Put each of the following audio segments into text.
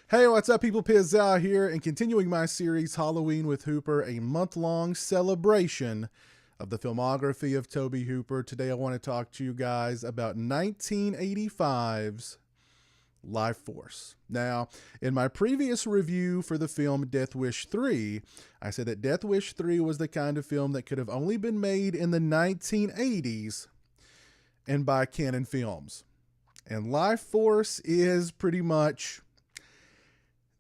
Hey, what's up, people? Pizzao here, and continuing my series, Halloween with Hooper, a month-long celebration of the filmography of Tobe Hooper. Today I want to talk to you guys about 1985's Life Force. Now, in my previous review for the film Death Wish 3, I said that Death Wish 3 was the kind of film that could have only been made in the 1980s and by Canon Films. And Life Force is pretty much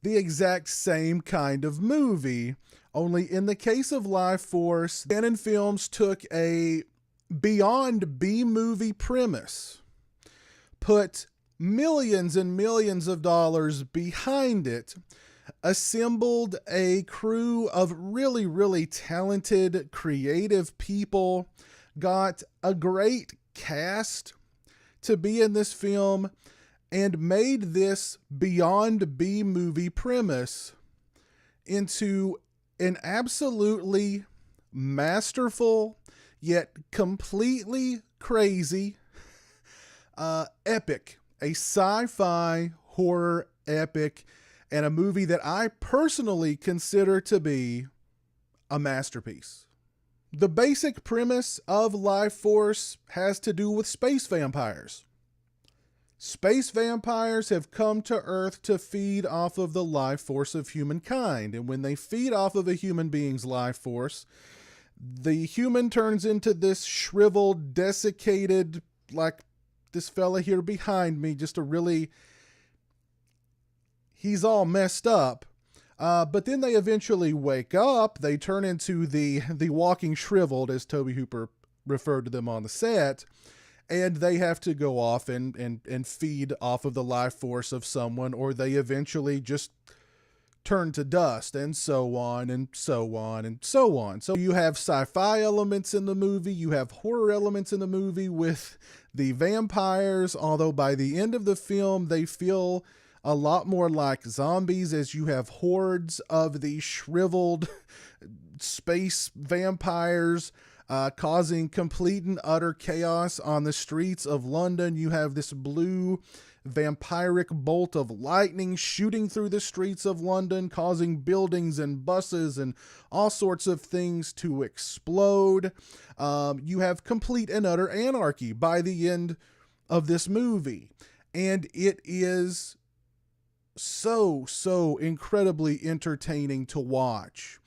the exact same kind of movie, only in the case of Life Force, Canon Films took a beyond B-movie premise, put millions and millions of dollars behind it, assembled a crew of really, really talented, creative people, got a great cast to be in this film, and made this beyond B-movie premise into an absolutely masterful yet completely crazy epic, a sci-fi horror epic, and a movie that I personally consider to be a masterpiece. The basic premise of Life Force has to do with space vampires. Space vampires have come to Earth to feed off of the life force of humankind. And when they feed off of a human being's life force, the human turns into this shriveled, desiccated, like this fella here behind me, he's all messed up. But then they eventually wake up. They turn into the walking shriveled, as Tobe Hooper referred to them on the set. And they have to go off and feed off of the life force of someone, or they eventually just turn to dust, and so on and so on and so on. So you have sci-fi elements in the movie, you have horror elements in the movie with the vampires, although by the end of the film they feel a lot more like zombies, as you have hordes of these shriveled space vampires causing complete and utter chaos on the streets of London. You have this blue vampiric bolt of lightning shooting through the streets of London, causing buildings and buses and all sorts of things to explode. You have complete and utter anarchy by the end of this movie. And it is so incredibly entertaining to watch.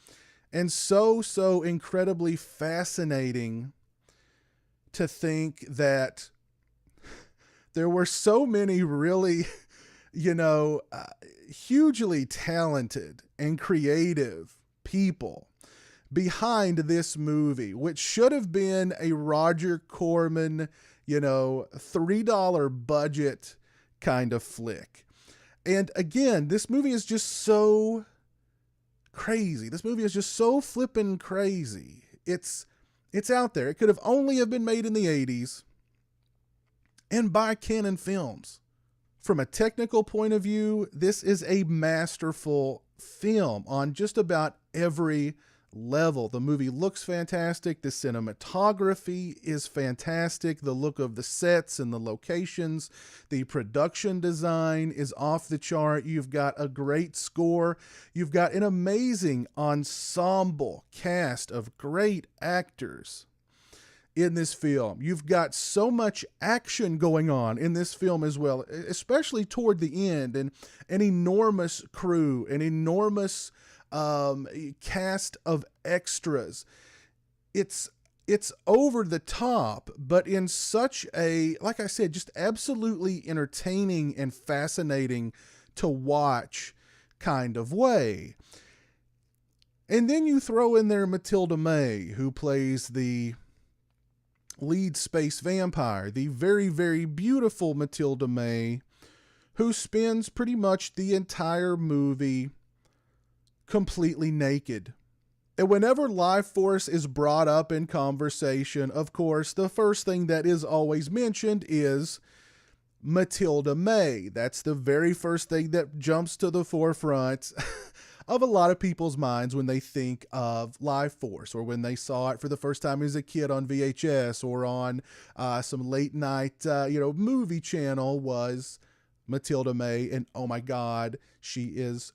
And so incredibly fascinating to think that there were so many really, hugely talented and creative people behind this movie, which should have been a Roger Corman, $3 budget kind of flick. And again, this movie is just so crazy. This movie is just so flippin' crazy. It's out there. It could have only have been made in the 80s and by Canon Films. From a technical point of view, this is a masterful film on just about every level. The movie looks fantastic. The cinematography is fantastic. The look of the sets and the locations, the production design is off the chart. You've got a great score. You've got an amazing ensemble cast of great actors in this film. You've got so much action going on in this film as well, especially toward the end, and an enormous crew, an enormous cast of extras. It's over the top, but in such a, like I said, just absolutely entertaining and fascinating to watch kind of way. And then you throw in there Matilda May, who plays the lead space vampire, the very beautiful Matilda May, who spends pretty much the entire movie completely naked. And whenever Life Force is brought up in conversation, of course, the first thing that is always mentioned is Matilda May. That's the very first thing that jumps to the forefront of a lot of people's minds when they think of Life Force, or when they saw it for the first time as a kid on VHS or on some late night, movie channel, was Matilda May, and oh my God, she is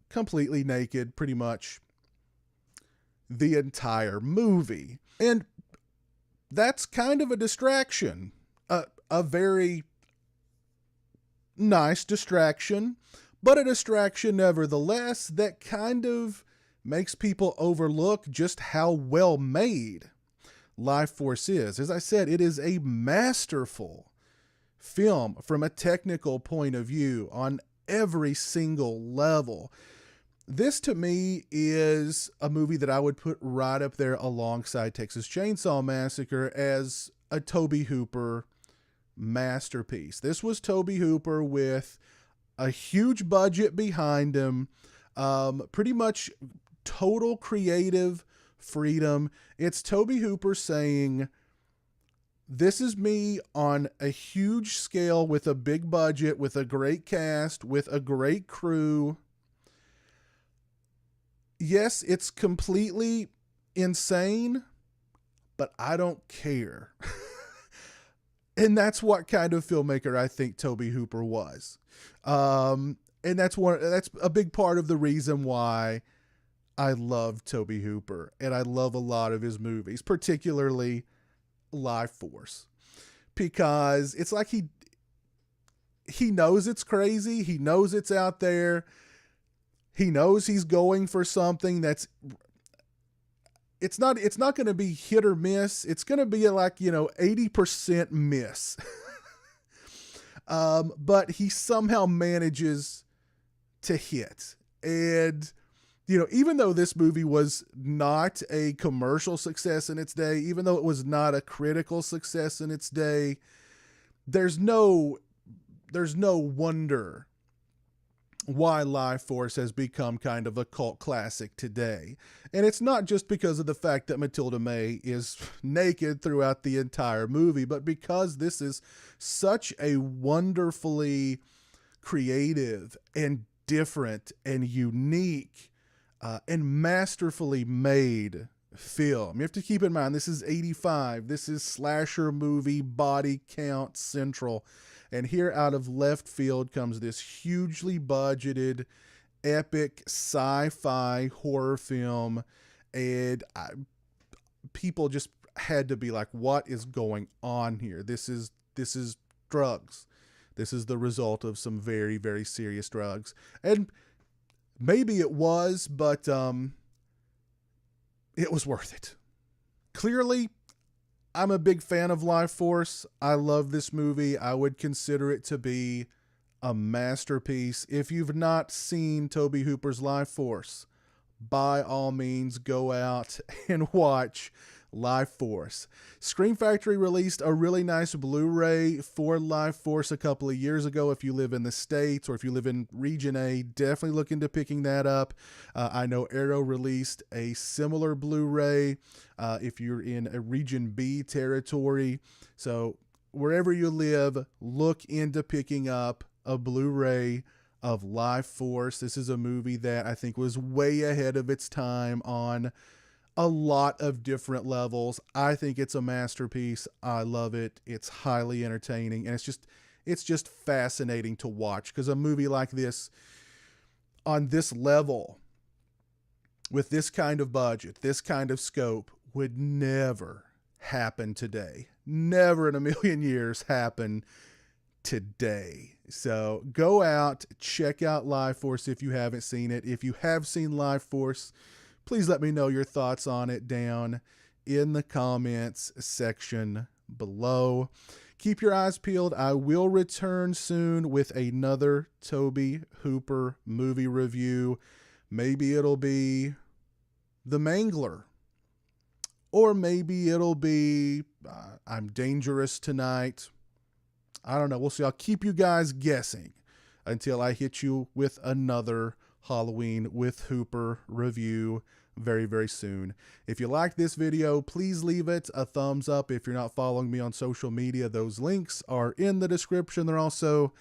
completely naked pretty much the entire movie. And that's kind of a distraction, a very nice distraction, but a distraction nevertheless that kind of makes people overlook just how well made Life Force is. As I said, it is a masterful film from a technical point of view on every single level. This to me is a movie that I would put right up there alongside Texas Chainsaw Massacre as a Tobe Hooper masterpiece. This was Tobe Hooper with a huge budget behind him, pretty much total creative freedom. It's Tobe Hooper saying, this is me on a huge scale with a big budget, with a great cast, with a great crew. Yes, it's completely insane, but I don't care. And that's what kind of filmmaker I think Tobe Hooper was. And that's a big part of the reason why I love Tobe Hooper and I love a lot of his movies, particularly Life Force, because it's like he knows it's crazy. He knows it's out there. He knows he's going for something that's, it's not going to be hit or miss. It's going to be like, 80% miss. But he somehow manages to hit. And, even though this movie was not a commercial success in its day, even though it was not a critical success in its day, there's no wonder why Life Force has become kind of a cult classic today. And it's not just because of the fact that Matilda May is naked throughout the entire movie, but because this is such a wonderfully creative and different and unique and masterfully made film. You have to keep in mind, this is 85. This is slasher movie body count central. And here out of left field comes this hugely budgeted, epic sci-fi horror film. And people just had to be like, what is going on here? This is drugs. This is the result of some very, very serious drugs. And maybe it was, but it was worth it. Clearly, I'm a big fan of Life Force. I love this movie. I would consider it to be a masterpiece. If you've not seen Tobe Hooper's Life Force, by all means, go out and watch Life Force. Scream Factory released a really nice Blu-ray for Life Force a couple of years ago. If you live in the States or if you live in Region A, definitely look into picking that up. I know Arrow released a similar Blu-ray if you're in a Region B territory. So wherever you live, look into picking up a Blu-ray of Life Force. This is a movie that I think was way ahead of its time on a lot of different levels. I think it's a masterpiece. I love it. It's highly entertaining, and it's just fascinating to watch, because a movie like this on this level with this kind of budget, this kind of scope would never happen today. Never in a million years happen today. So go out, check out Life Force if you haven't seen it. If you have seen Life Force, please let me know your thoughts on it down in the comments section below. Keep your eyes peeled. I will return soon with another Tobe Hooper movie review. Maybe it'll be The Mangler. Or maybe it'll be I'm Dangerous Tonight. I don't know. We'll see. I'll keep you guys guessing until I hit you with another Halloween with Hooper review very, very soon. If you like this video, please leave it a thumbs up. If you're not following me on social media, those links are in the description. They're also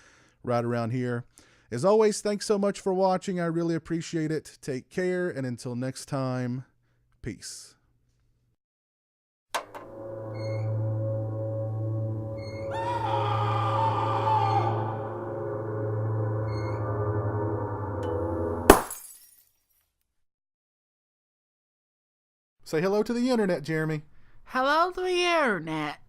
right around here. As always, thanks so much for watching. I really appreciate it. Take care, and until next time, peace. Say hello to the internet, Jeremy. Hello to the internet.